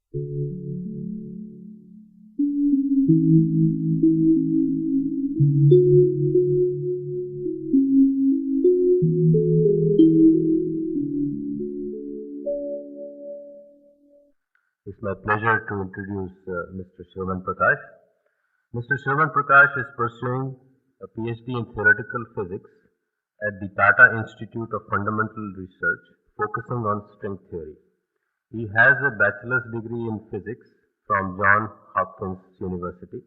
It's my pleasure to introduce Mr. Shiroman Prakash. Mr. Shiroman Prakash is pursuing a PhD in theoretical physics at the Tata Institute of Fundamental Research, focusing on string theory. He has a bachelor's degree in physics from Johns Hopkins University,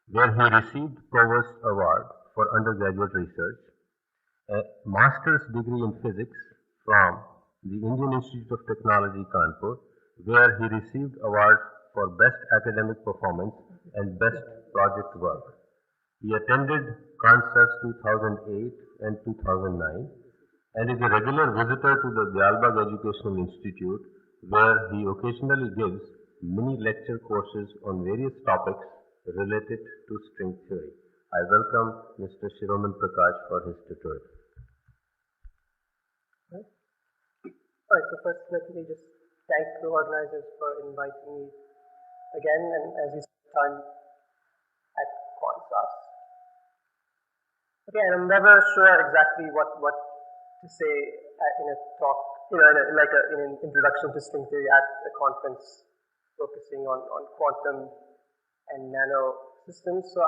where he received Provost Award for undergraduate research, a master's degree in physics from the Indian Institute of Technology, Kanpur, where he received awards for Best Academic Performance and Best Project Work. He attended CONSAS 2008 and 2009 and is a regular visitor to the Dialbag Educational Institute, where he occasionally gives mini lecture courses on various topics related to string theory. I welcome Mr. Shiroman Prakash for his tutorial. Alright, so first let me just thank the organizers for inviting me again, and as you said, time at CONSAS. Again, I'm never sure exactly what to say in a talk, in an introduction to string theory at a conference focusing on quantum and nano systems. So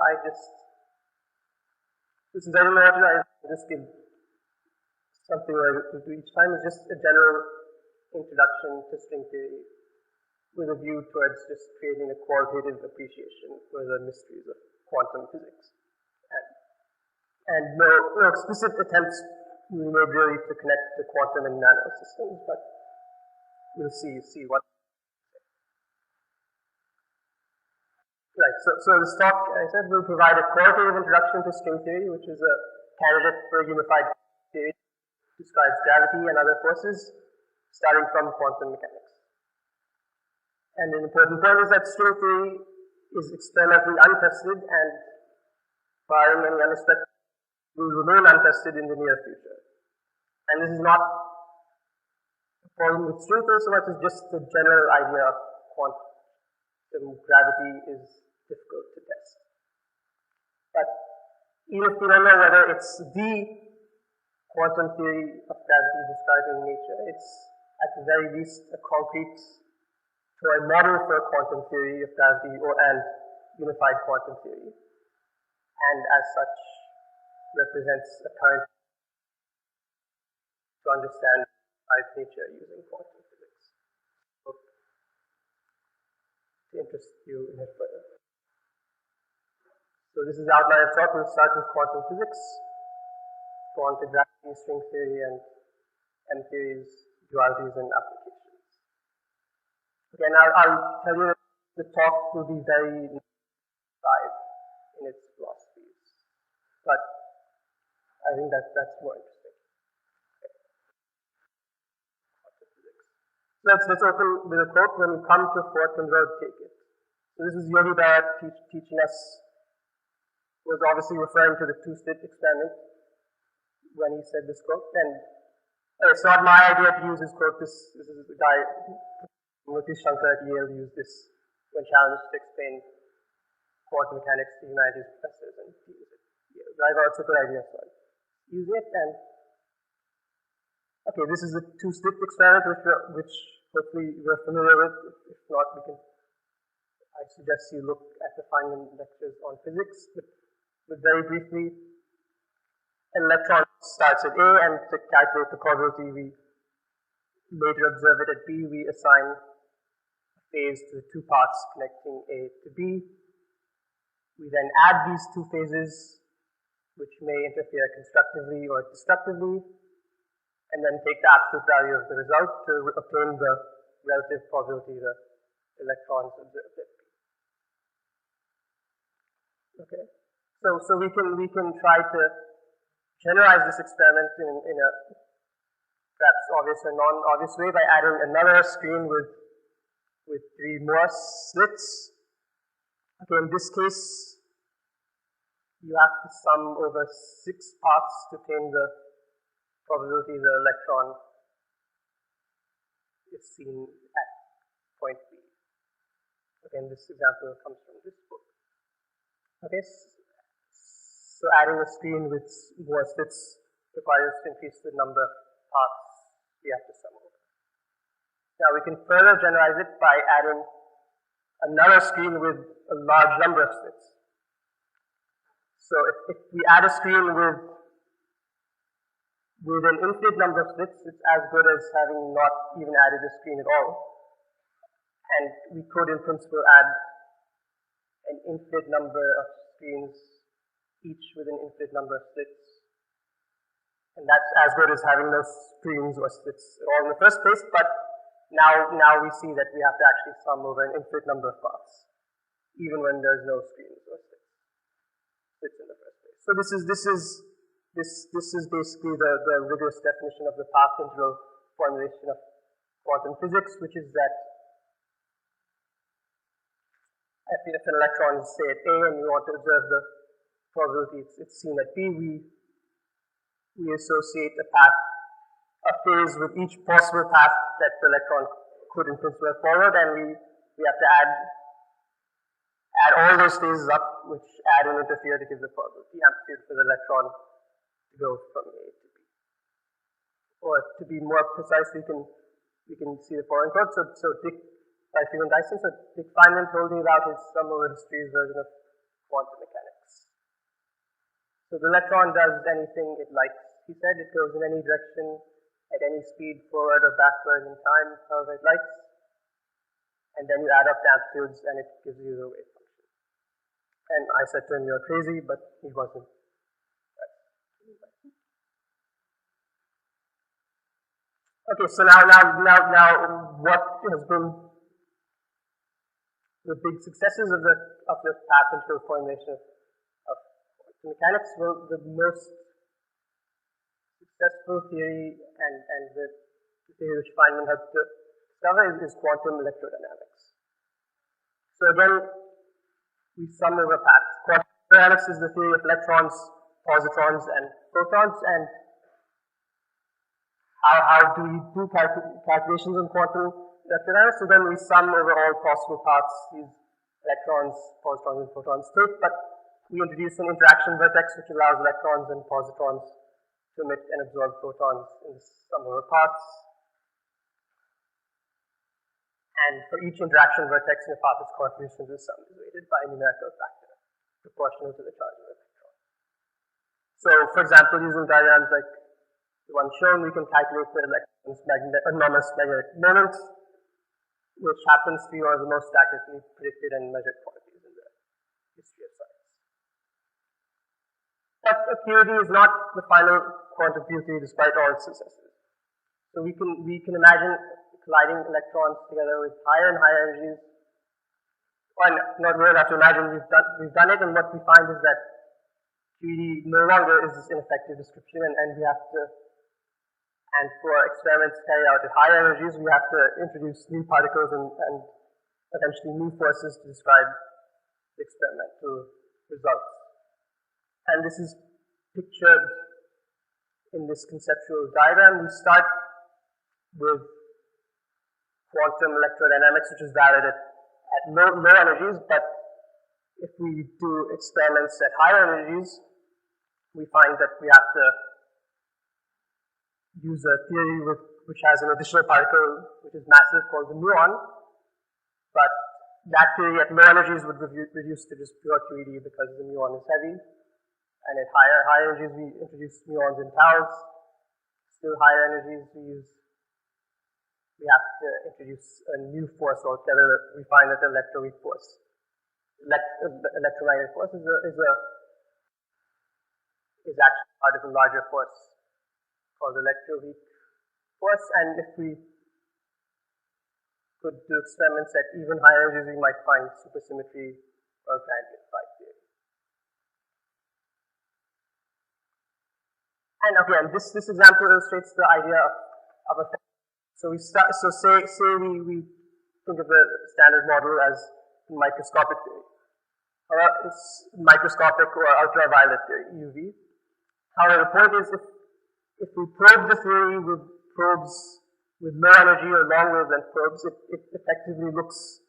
since I don't know what I just give something to do each time, is just a general introduction to string theory with a view towards just creating a qualitative appreciation for the mysteries of quantum physics. And no explicit attempts we made really to connect the quantum and nano systems, but we'll see what. Right, so this talk, I said, will provide a qualitative introduction to string theory, which is a candidate for a unified theory, describes gravity and other forces, starting from quantum mechanics. And an important point is that string theory is experimentally untested and, barring any unexpected, will remain untested in the near future. And this is not a problem with string theory so much as just the general idea of quantum gravity is difficult to test. But even if we don't know whether it's the quantum theory of gravity describing nature, it's at the very least a concrete or a model for a quantum theory of gravity and unified quantum theory, and as such represents a current to understand life nature using quantum physics. Hope to interest you in it further. So this is the outline of talk. We'll start with quantum physics, go on to gravity, string theory, and M theories, dualities, and applications. Again, I'll tell you that the talk will be very live in its philosophies, but I think that's more interesting. Okay. Quantum physics. Let's open with a quote: "When we come to a fork in the road, take it." So this is Yogi Bharat teaching us, was obviously referring to the two-slit experiment when he said this quote. And it's not my idea to use this quote. This is the guy, Mr Shankar at Yale, used this when challenged to explain quantum mechanics to humanities professors, and he used it. I thought it's a good idea, so I use it. And okay, this is a two-slit experiment, which hopefully you're familiar with. If not, I suggest you look at the Feynman lectures on physics. But very briefly, an electron starts at A, and to calculate the probability we later observe it at B, we assign a phase to the two paths connecting A to B. We then add these two phases, which may interfere constructively or destructively, and then take the absolute value of the result to obtain the relative probability the electrons observed at B. Okay, so we can try to generalize this experiment in a perhaps obvious or non-obvious way by adding another screen with three more slits. Okay, in this case, you have to sum over 6 paths to obtain the probability the electron is seen at point B. again, this example comes from this book. Okay, so adding a screen with more slits requires to increase the number of paths we have to sum over. Now we can further generalize it by adding another screen with a large number of slits. So if we add a screen with an infinite number of slits, it's as good as having not even added a screen at all. And we could, in principle, add an infinite number of screens, each with an infinite number of slits. And that's as good as having no screens or slits at all in the first place, but now we see that we have to actually sum over an infinite number of paths, even when there's no screens or slits in the first place. So this is basically the rigorous definition of the path integral formulation of quantum physics, which is that if an electron is, say, at A and we want to observe the probability it's seen at B, we associate a phase with each possible path that the electron could in principle have followed, and we have to add all those phases up, which add and interfere to give the probability amplitude for the electron to go from A to B. Or to be more precise, we can see the following quote. So Dick, by Friedman Dyson, so Dick Feynman told me about his sum over history's version of quantum mechanics. So the electron does anything it likes. He said it goes in any direction, at any speed, forward or backward in time, however it likes. And then you add up the amplitudes and it gives you the wave function. And I said to him, you're crazy, but he wasn't. Okay, so now what has been the big successes of the path integral formulation of quantum mechanics? Well, the most successful theory and the theory which Feynman had to discover is quantum electrodynamics. So again, we sum over paths. Quantum electrodynamics is the theory of electrons, positrons, and photons, and how do we do calculations in quantum electrodynamics? So then we sum over all possible paths these electrons, positrons, and photons take, but we introduce an interaction vertex which allows electrons and positrons to emit and absorb photons in sum over paths. And for each interaction vertex in a path, its contribution to the sum is weighted by a numerical factor proportional to the charge of the electron. So, for example, using diagrams like the one shown, we can calculate the electron's enormous magnetic moment, which happens to be one of the most accurately predicted and measured quantities in the history of science. But a QED is not the final quantum field theory despite all its successes. So we can imagine colliding electrons together with higher and higher energies. Well, not really have to imagine, we've done it, and what we find is that QED no longer is this ineffective description, and we have to, and for experiments carried out at higher energies, we have to introduce new particles and eventually new forces to describe the experimental results. And this is pictured in this conceptual diagram. We start with quantum electrodynamics, which is valid at low energies, but if we do experiments at higher energies, we find that we have to use a theory which has an additional particle which is massive called the muon, but that theory at low energies would reduce to just pure QED because the muon is heavy, and at higher energies we introduce muons in taus. Still higher energies we have to introduce a new force altogether. We find that the electroweak force, electromagnetic force is actually part of a larger force called the electroweak force, and if we could do experiments at even higher energies, we might find supersymmetry or grand unified theory. And again, this example illustrates the idea of a. So say we think of the standard model as microscopic theory, or it's microscopic or ultraviolet theory, UV. However, the point is, if we probe the theory with probes with low energy or long wavelength probes, it effectively looks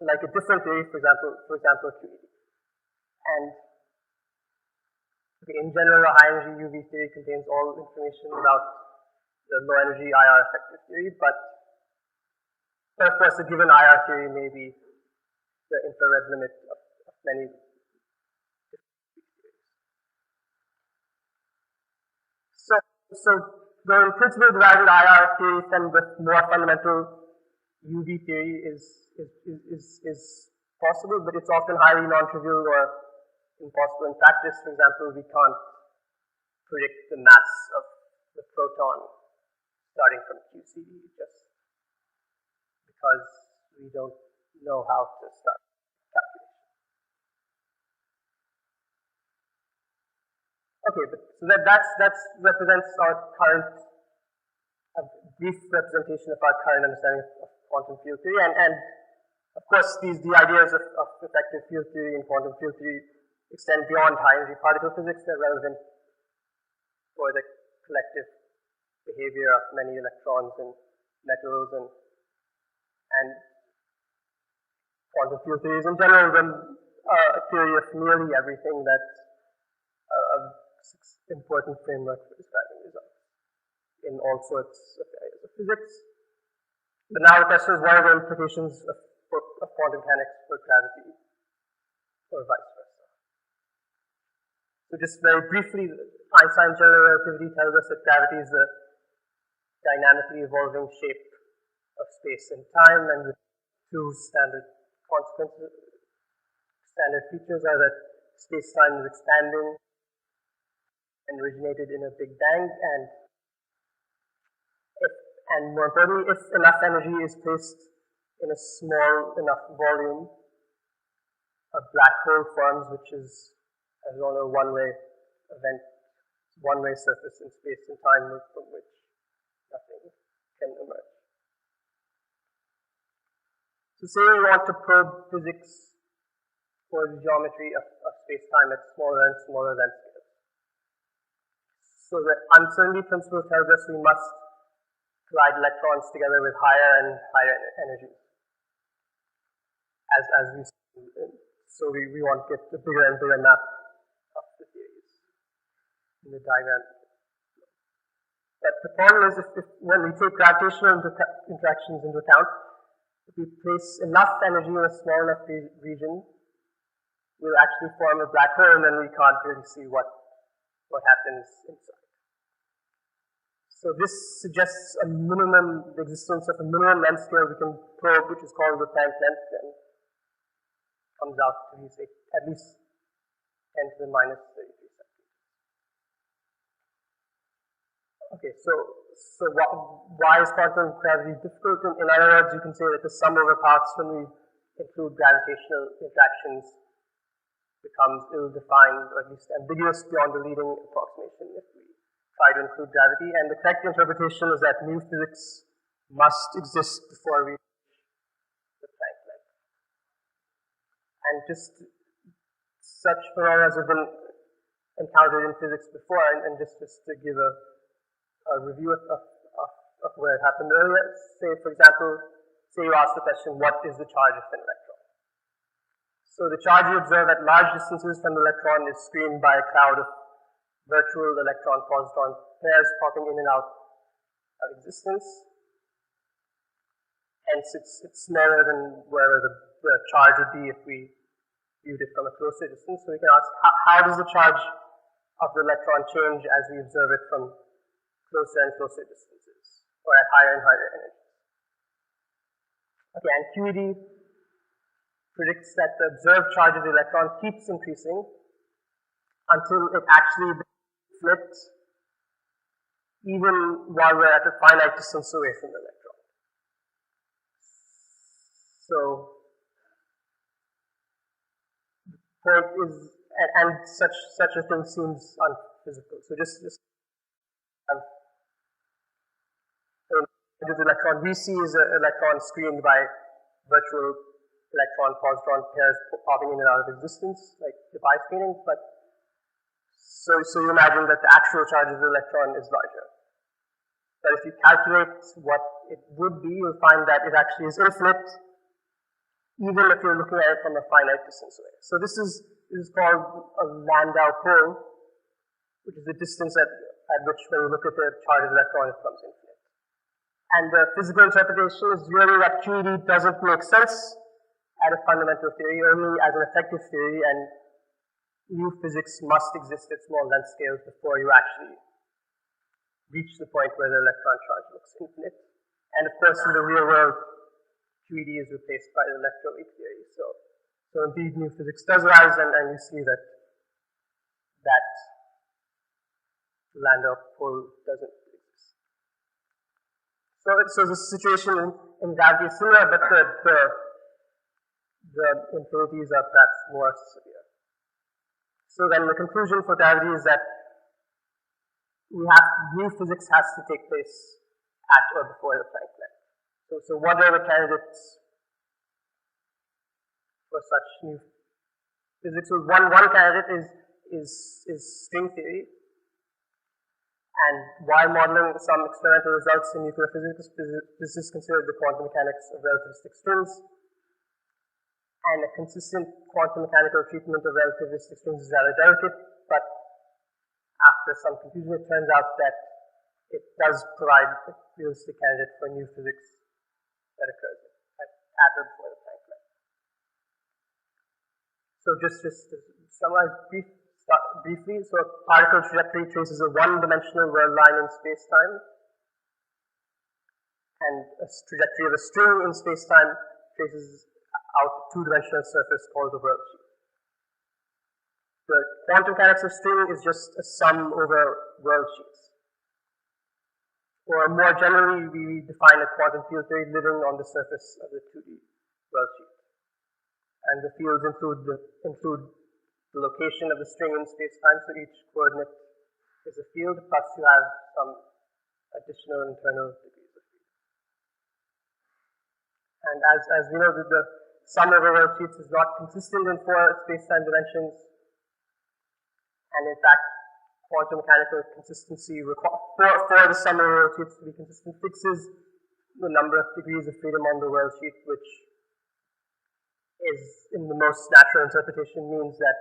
like a different theory, for example, QED. And okay, in general, a high energy UV theory contains all information about the low energy IR effective theory, but of course, a given IR theory may be the infrared limit of many different theories. So the principle derived IR theory from the more fundamental UV theory is possible, but it's often highly non-trivial or impossible in practice. For example, we can't predict the mass of the proton starting from QCD just because we don't know how to start calculation. Okay, so that represents our current, a brief representation of our current understanding of quantum field theory, and of course the ideas of effective field theory and quantum field theory extend beyond high energy particle physics. They're relevant for the collective behavior of many electrons and metals and quantum field theories in general, then a theory of nearly everything that's an important framework for describing results in all sorts of areas of physics. But now the question is, what are the implications of quantum mechanics for gravity, or vice versa? So just very briefly, Einstein's general relativity tells us that gravity is the dynamically evolving shape of space and time, and the two standard features are that space-time is expanding and originated in a Big Bang, and more importantly, if enough energy is placed in a small enough volume, a black hole forms, which is, as we all know, one-way event, one-way surface in space and time from which nothing can emerge. So say we want to probe physics for the geometry of space-time at smaller and smaller length scales. So the uncertainty principle tells us we must collide electrons together with higher and higher energies. As we so we want to get a bigger and bigger map of the theories in the diagram. But the problem is, if when we take gravitational interactions into account, if we place enough energy in a small enough region, we'll actually form a black hole, and then we can't really see what happens inside. So this suggests the existence of a minimum length scale we can probe, which is called the Planck length, and comes out to be, say, at least 10 to the minus 33 centimeters. Okay, so why is quantum gravity difficult? In other words, you can say that the sum over parts when we include gravitational interactions becomes ill-defined, or at least ambiguous beyond the leading approximation if we try to include gravity. And the correct interpretation is that new physics must exist before we reach the Planck length. And just such phenomena have been encountered in physics before, and just to give a review of where it happened earlier. Say, for example, say you ask the question, what is the charge of an electron? So the charge you observe at large distances from the electron is screened by a cloud of virtual electron-positron pairs popping in and out of existence. Hence, it's smaller than where the charge would be if we viewed it from a closer distance. So we can ask, how does the charge of the electron change as we observe it from closer and closer distances, or at higher and higher energies? Okay, and QED predicts that the observed charge of the electron keeps increasing until it actually flips, even while we're at a finite distance away from the electron. So the point is, and such a thing seems unphysical. So just the electron we see is an electron screened by virtual electron-positron pairs popping in and out of existence, like the pi screening. But so you imagine that the actual charge of the electron is larger. But if you calculate what it would be, you'll find that it actually is infinite even if you're looking at it from a finite distance away. So this is called a Landau Pole, which is the distance at which when you look at the charged electron, it becomes infinite. And the physical interpretation is really that QED doesn't make sense at a fundamental theory, only as an effective theory, and new physics must exist at small length scales before you actually reach the point where the electron charge looks infinite. And of course, in the real world, QED is replaced by the electroweak theory. So indeed, new physics does rise, and you see that Landau pole doesn't exist. So the situation in gravity is similar, but the infinities are perhaps more severe. So then the conclusion for gravity is that new physics has to take place at or before the Planck length. So what are the candidates for such new physics? So one candidate is string theory. And while modeling some experimental results in nuclear physics, physicists considered the quantum mechanics of relativistic strings. And a consistent quantum mechanical treatment of relativistic strings is rather delicate, but after some confusion, it turns out that it does provide a realistic candidate for new physics that occurs at or before the Planck length. So just to summarize briefly, so a particle trajectory traces a one-dimensional world line in space-time, and a trajectory of a string in space-time traces out a two-dimensional surface called the world sheet. The quantum mechanics of string is just a sum over world sheets. Or more generally, we define a quantum field theory living on the surface of the 2D world sheet. And the fields include the location of the string in space-time, so each coordinate is a field, plus you have some additional internal degrees of freedom. And as we know, the sum over world sheets is not consistent in 4 space-time dimensions, and in fact, quantum mechanical consistency for the sum over world sheets to be consistent fixes the number of degrees of freedom on the world sheet, which is, in the most natural interpretation, means that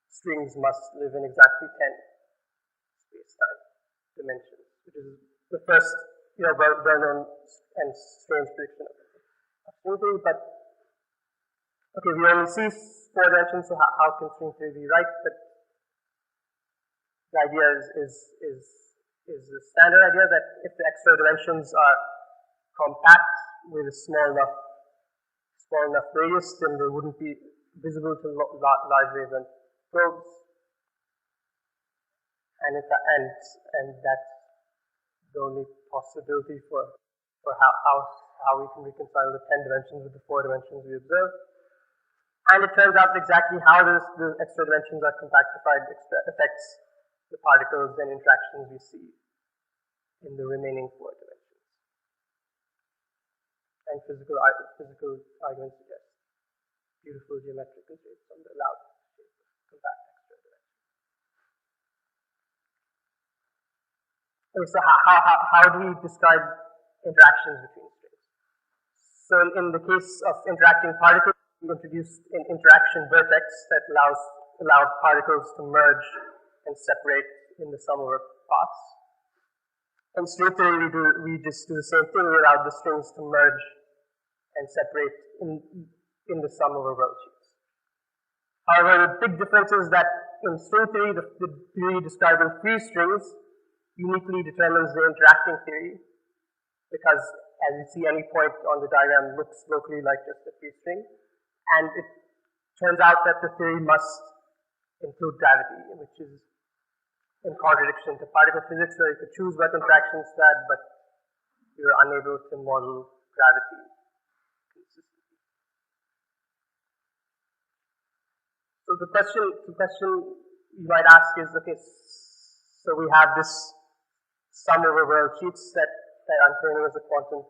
strings must live in exactly 10 space-time dimensions, which is the first, well-known and strange prediction of string theory. But okay, we only see 4 dimensions, so how can string theory be right? But the idea is the standard idea that if the extra dimensions are compact with a small enough radius, then they wouldn't be visible to large wavelength probes, and that's the only possibility for how we can reconcile the 10 dimensions with the 4 dimensions we observe. And it turns out exactly how the extra dimensions are compactified affects the particles and interactions we see in the remaining 4 dimensions. And physical arguments suggest beautiful geometric shapes from the allowed shape of compact extra dimensions. Okay, so how do we describe interactions between strings? So in the case of interacting particles, we introduced an interaction vertex that allowed particles to merge and separate in the sum over paths. In string theory, we just do the same thing. We allow the strings to merge and separate in the sum over world sheets. However, the big difference is that in string theory, the theory describing free strings uniquely determines the interacting theory, because as you see, any point on the diagram looks locally like just a free string, and it turns out that the theory must include gravity, which is in contradiction to particle physics, where you could choose what interactions to add, but you're unable to model gravity consistently. So the question you might ask is, okay, so we have this sum over world sheets that I'm claiming as a quantum,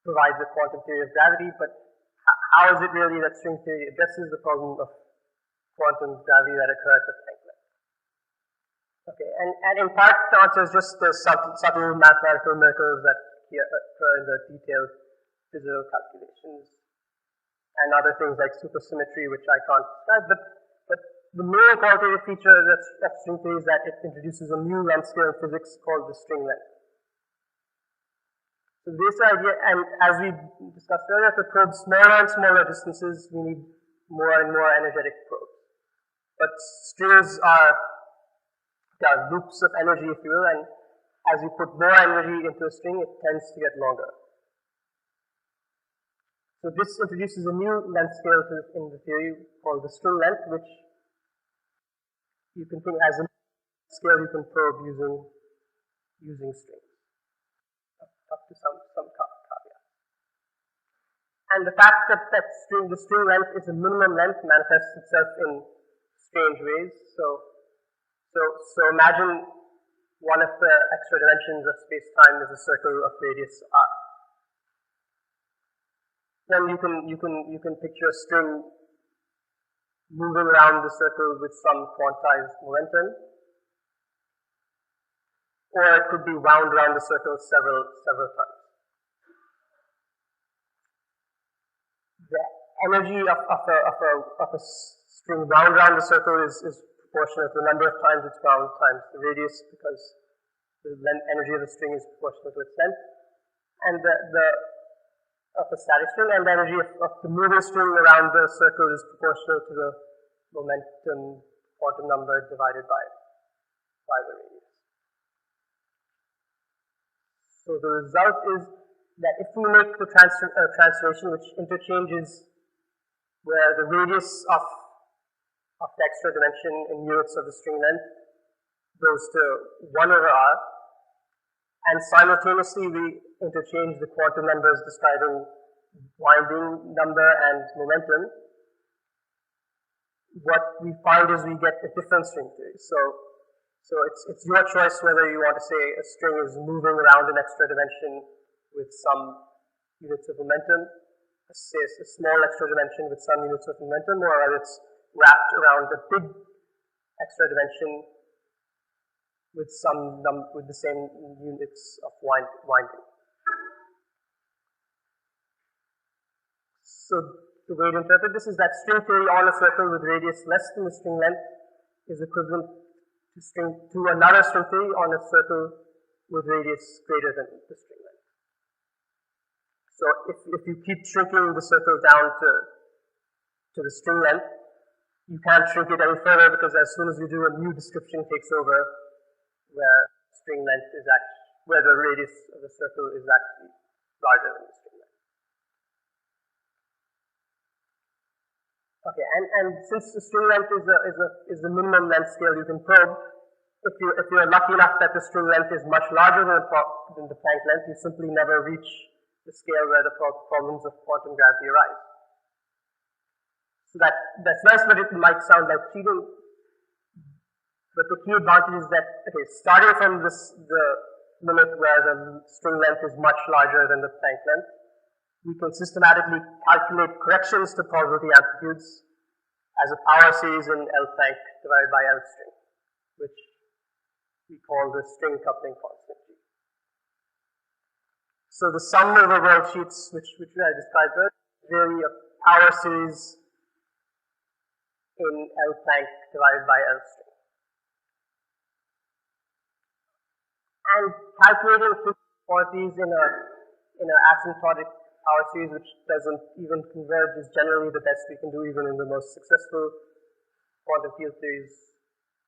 provides a quantum theory of gravity, but how is it really that string theory addresses the problem of quantum gravity that occur at the Planck length? Okay, and in part the answer is just the subtle mathematical miracles that occur in the detailed physical calculations and other things like supersymmetry, which I can't describe. But the main qualitative feature of string theory is that it introduces a new length scale in physics called the string length. So the basic idea, and as we discussed earlier, to probe smaller and smaller distances, we need more and more energetic probes. But strings are loops of energy, if you will, and as you put more energy into a string, it tends to get longer. So this introduces a new length scale in the theory called the string length, which you can think as a scale you can probe using strings, up to some caveat. And the fact that the string length is a minimum length manifests itself in strange ways. So imagine one of the extra dimensions of space-time is a circle of radius r. Then you can picture a string moving around the circle with some quantized momentum, or it could be wound around the circle several times. The energy of a string wound around the circle is proportional to the number of times it's wound times the radius, because the energy of the string is proportional to its length, and of a static string, and the energy of the moving string around the circle is proportional to the momentum quantum number divided by the radius. So the result is that if we make the transformation which interchanges where the radius of the extra dimension in units of the string length goes to 1 over r, and simultaneously we interchange the quantum numbers describing winding number and momentum, what we find is we get a different string theory. So it's your choice whether you want to say a string is moving around an extra dimension with some units of momentum, say a small extra dimension with some units of momentum, or whether it's wrapped around a big extra dimension with the same units of winding. So the way to interpret this is that string theory on a circle with radius less than the string length is equivalent to another string theory on a circle with radius greater than the string length. So if you keep shrinking the circle down to the string length, you can't shrink it any further, because as soon as you do, a new description takes over where string length is where the radius of the circle is actually larger than the string length. Okay, and since the string length is the minimum length scale you can probe, if you're lucky enough that the string length is much larger than the Planck length, you simply never reach the scale where the problems of quantum gravity arise. So that's nice, but it might sound like cheating. But the key advantage is that, okay, starting from the limit where the string length is much larger than the Planck length, we can systematically calculate corrections to probability amplitudes as a power series in L Planck divided by L string, which we call the string coupling constant G. So the sum over world sheets, which I described earlier, is really a power series in L Planck divided by L string. And calculating physical quantities in an asymptotic power series which doesn't even converge is generally the best we can do, even in the most successful quantum field theories,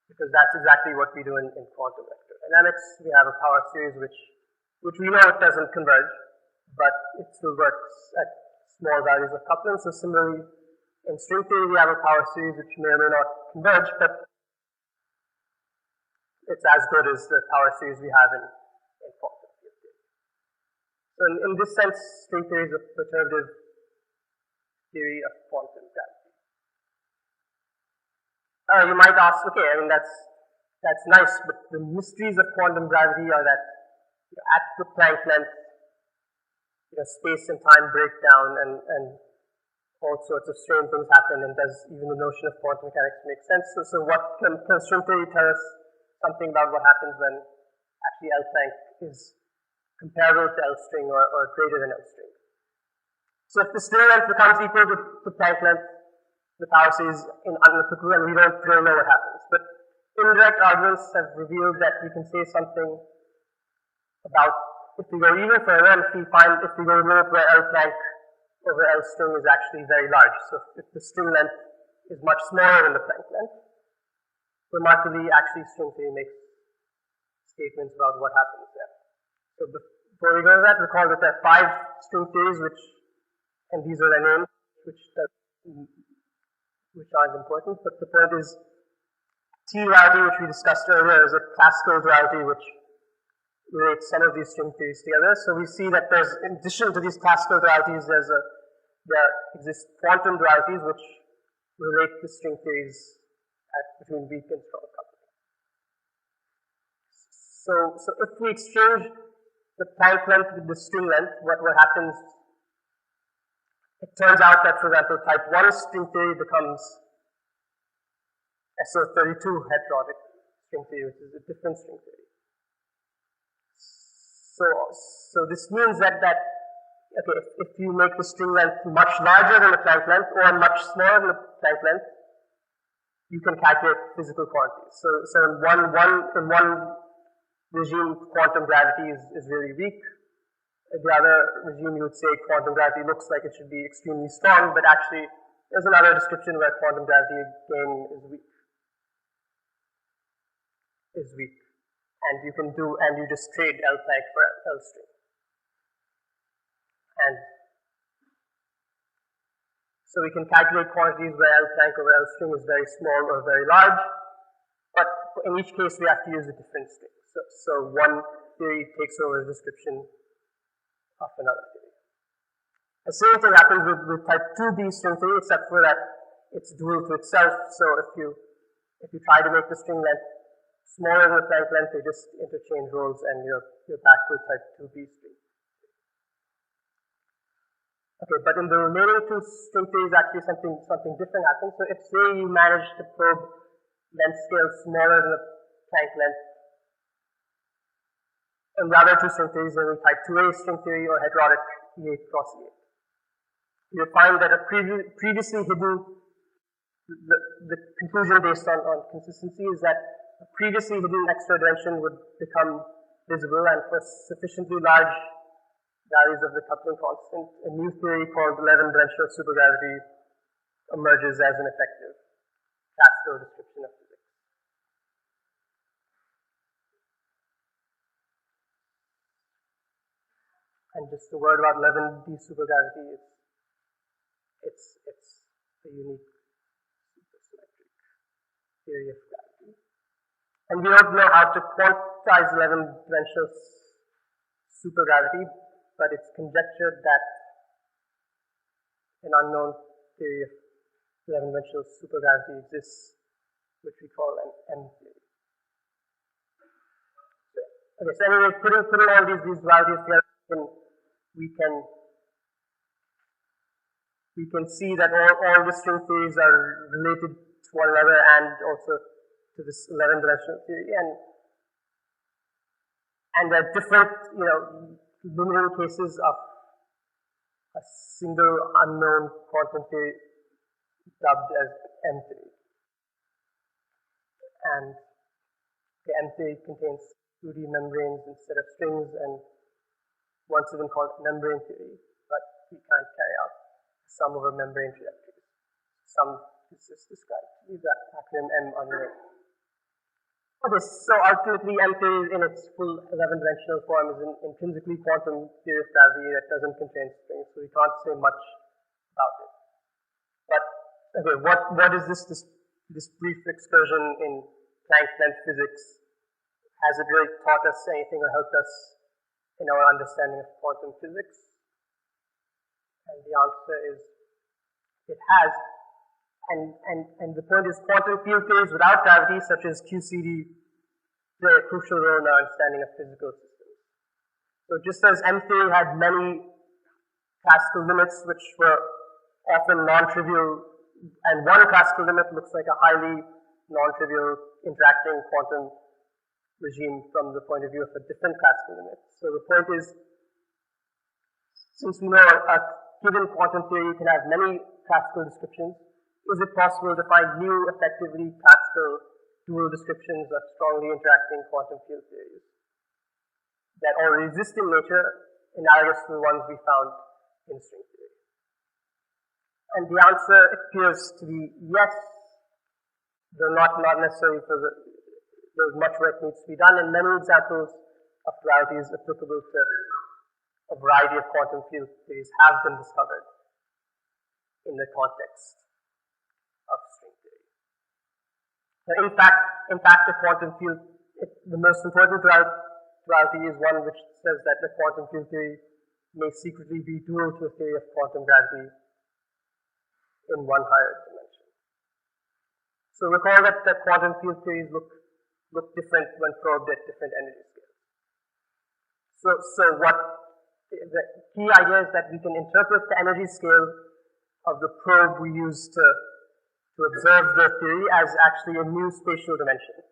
because that's exactly what we do in quantum electrodynamics. We have a power series which we know it doesn't converge, but it still works at small values of coupling. So similarly, in string theory, we have a power series which may or may not converge, but it's as good as the power series we have in quantum field theory. So in this sense, string theory is a perturbative theory of quantum gravity. You might ask, okay, I mean that's nice, but the mysteries of quantum gravity are that at the Planck length, space and time break down, and all sorts of strange things happen, and does even the notion of quantum mechanics make sense? So what can string theory tell us something about what happens when actually L Planck is comparable to L string or greater than L string? So if the string length becomes equal to the Planck length, the power stays in unapplicable and we don't really know what happens. But indirect arguments have revealed that we can say something about if we go even further and if we go to a limit where L Planck over L string is actually very large. So if the string length is much smaller than the Planck length, remarkably, actually string theory makes statements about what happens there. So before we go to that, recall that there are 5 string theories and these are their names, which aren't important, but the point is T duality, which we discussed earlier, is a classical duality which relates some of these string theories together. So we see that there's, in addition to these classical dualities, there exist quantum dualities which relate the string theories between weak and strong coupling. So if we exchange the Planck length with the string length, what happens? It turns out that, for example, type 1 string theory becomes SO32 heterotic string theory, which is a different string theory. So this means that okay, if you make the string length much larger than the Planck length or much smaller than the Planck length, you can calculate physical quantities. So in one regime, quantum gravity is really weak. In the other regime, you would say quantum gravity looks like it should be extremely strong, but actually there's another description where quantum gravity again is weak. And you just trade L Planck for L string. And so we can calculate quantities where L Planck over L string is very small or very large, but in each case we have to use a different string. So one theory takes over the description of another theory. The same thing happens with type 2b string theory, except for that it's dual to itself. So if you try to make the string length smaller than the Planck length, they just interchange roles and you're back with type 2b string. Okay, but in the remaining 2 string theories, actually something different happens. So if, say, you manage to probe length scales smaller than the Planck length, in the other 2 string theories, there will be type 2a string theory or heterotic E8 cross E8. You'll find that a previously hidden, the conclusion based on consistency is that a previously hidden extra dimension would become visible, and for sufficiently large values of the coupling constant, a new theory called 11-dimensional supergravity emerges as an effective classical description of physics. And just a word about 11D supergravity, it's a unique supersymmetric theory of gravity. And we don't know how to quantize 11-dimensional supergravity, but it's conjectured that an unknown theory of 11-dimensional supergravity exists, which we call an M theory. Okay, so anyway, putting all these dualities together, we can see that all the string theories are related to one another and also to this 11-dimensional theory, and there are different, limiting cases of a single unknown quantum theory dubbed as M theory. And the M theory contains 2D membranes instead of strings, and once even called membrane theory, but we can't carry out sum over membrane trajectories. Sum is just described. Leave that acronym M on your name. Okay, so ultimately M theory in its full 11-dimensional form is an intrinsically quantum theory of gravity that doesn't contain strings, so we can't say much about it. But okay, what is this brief excursion in Planck length physics? Has it really taught us anything or helped us in our understanding of quantum physics? And the answer is it has. And the point is, quantum field theories without gravity, such as QCD, play a crucial role in our understanding of physical systems. So just as M theory had many classical limits which were often non-trivial, and one classical limit looks like a highly non-trivial interacting quantum regime from the point of view of a different classical limit. So the point is, since we know a given quantum theory can have many classical descriptions, is it possible to find new, effectively classical dual descriptions of strongly interacting quantum field theories that already exist in nature, analogous to the ones we found in string theory? And the answer appears to be yes, though not necessarily for there's much work needs to be done, and many examples of dualities applicable to a variety of quantum field theories have been discovered in the context of string theory. Now, in fact, the quantum field, the most important duality is one which says that the quantum field theory may secretly be dual to a theory of quantum gravity in one higher dimension. So recall that quantum field theories look different when probed at different energy scales. So what the key idea is that we can interpret the energy scale of the probe we use to observe the theory as actually a new spatial dimension.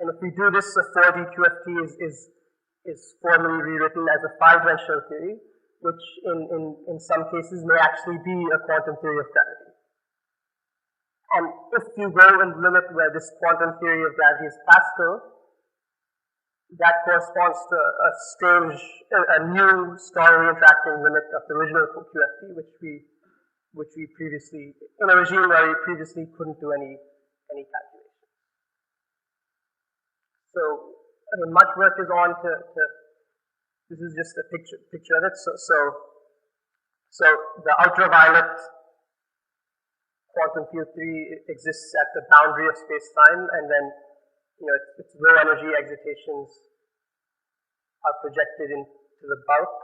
And if we do this, a 4D QFT is formally rewritten as a 5-dimensional theory, which in some cases may actually be a quantum theory of gravity. And if you go and limit where this quantum theory of gravity is classical, that corresponds to a new strongly interacting limit of the original QFT, which we previously, in a regime where we previously couldn't do any calculation. So, much work is on to this is just a picture of it. So the ultraviolet quantum field theory exists at the boundary of space-time, and then its low energy excitations are projected into the bulk.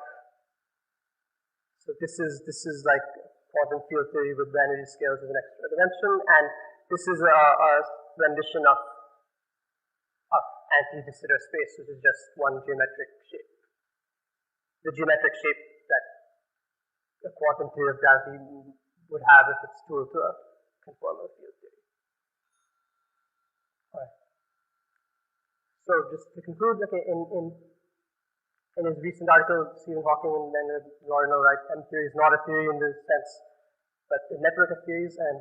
So this is like quantum field theory with the energy scales as an extra dimension, and this is a rendition of anti-de Sitter space, which is just one geometric shape. The geometric shape that the quantum theory of gravity would have if it's dual to a conformal field theory. Alright. So just to conclude, okay, in his recent article, Stephen Hawking and Leonard Lorimer write, M theory is not a theory in this sense, but a network of theories, and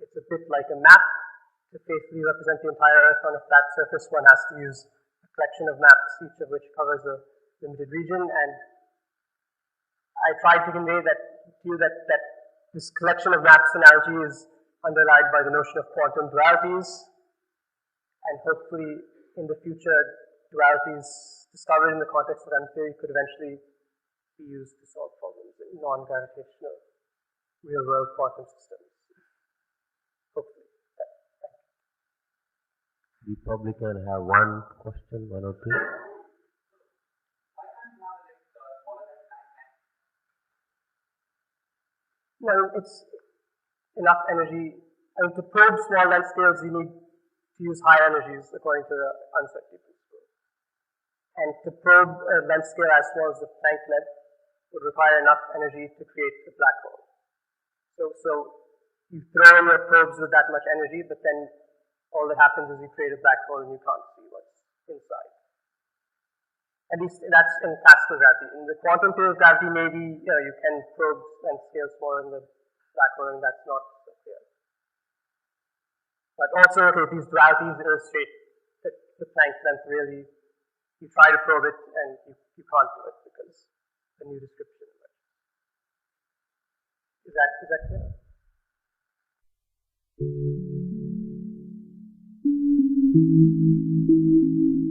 it's a bit like a map. To faithfully represent the entire Earth on a flat surface, one has to use a collection of maps, each of which covers a limited region. And I tried to convey that to you that this collection of maps analogy is underlined by the notion of quantum dualities, and hopefully in the future, dualities discovered in the context of M theory could eventually be used to solve problems in non-gravitational real-world quantum systems. Hopefully. We probably can have one question, one or two. Well, it's enough energy. I mean, to probe small length scales, you need to use high energies according to the uncertainty principle. And to probe a length scale as small as the Planck length would require enough energy to create a black hole. So you throw in your probes with that much energy, but then all that happens is you create a black hole and you can't see what's inside. At least that's in classical gravity. In the quantum theory of gravity, maybe you can probe and scale smaller than the black hole, and that's not so clear. But also, okay, these dualities illustrate that the Planck length really, you try to probe it and you can't do it because the new description emerges. Is that clear? Thank you.